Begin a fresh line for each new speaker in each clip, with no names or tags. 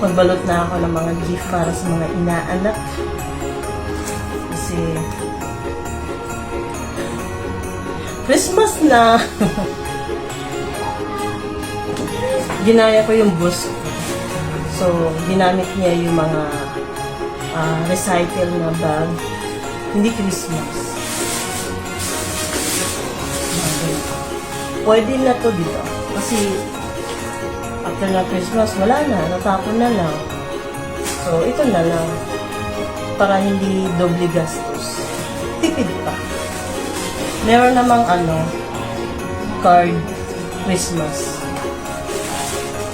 Magbalot na ako ng mga gift para sa mga inaanak. Kasi Christmas na. Ginaya ko yung boss ko. So, ginamit niya yung mga recycle na bag. Hindi Christmas. Pwede na to dito. Kasi after na Christmas, wala na. Natapon na lang. So, ito na lang. Para hindi doble gastos. Tipid pa. Meron namang card Christmas.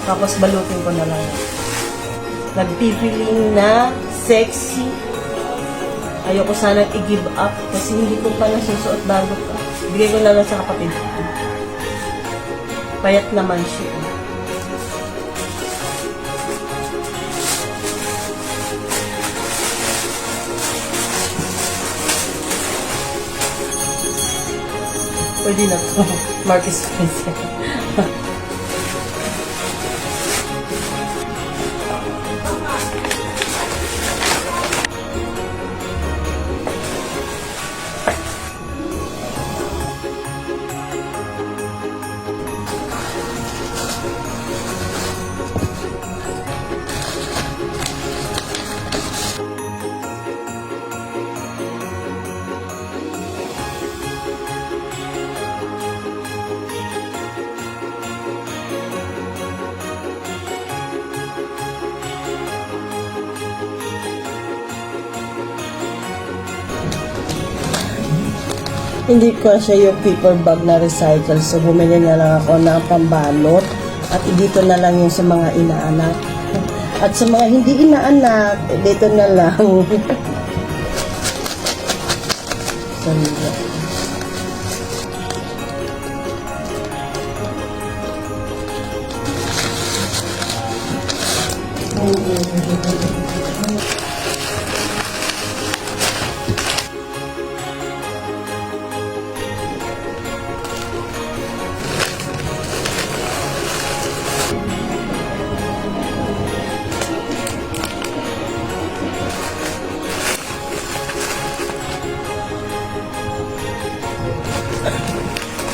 Tapos balutin ko na lang. Nagpipiling na sexy. Ayoko sanang i-give up kasi hindi ko pa nasusuot bago pa. Bigay ko na lang sa kapatid ko. Payat naman siya. Pwede na to. Marcus Spencer. Hindi ko siya yung paper bag na recycle. So, bumili na lang ako ng pambalot. At dito na lang yung sa mga inaanak. At sa mga hindi inaanak, dito na lang.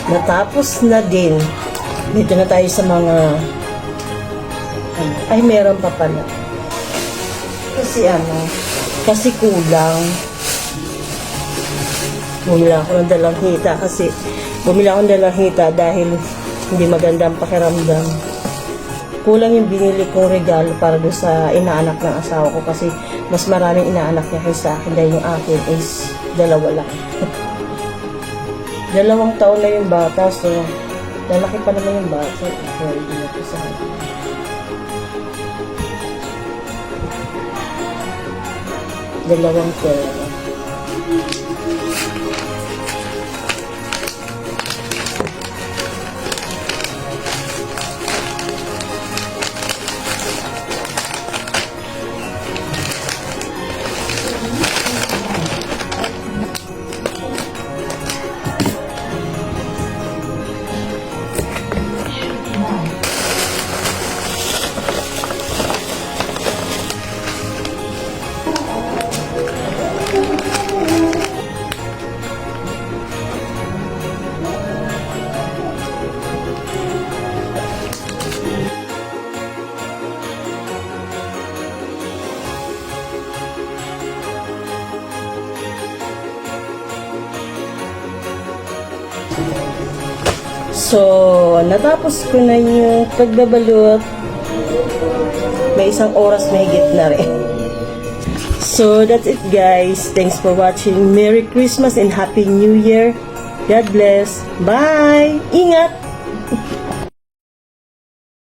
Natapos na din. Dito na tayo sa mga ay meron pa pala. Kasi kulang. Bumili ako ng dalang hita kasi bumili ako ng dalang hita dahil hindi magandang pakiramdam. Kulang yung binili kong regalo para doon sa inaanak ng asawa ko kasi mas maraming inaanak niya kaysa akin dahil yung akin is dalawa lang. 2 taon na yung bata, so lalaki pa naman yung bata. Pwede na po sa akin. Dalawang pera. So, natapos ko na yung pagbabalot. May 1 oras mahigit na rin. So, that's it guys. Thanks for watching. Merry Christmas and Happy New Year. God bless. Bye! Ingat!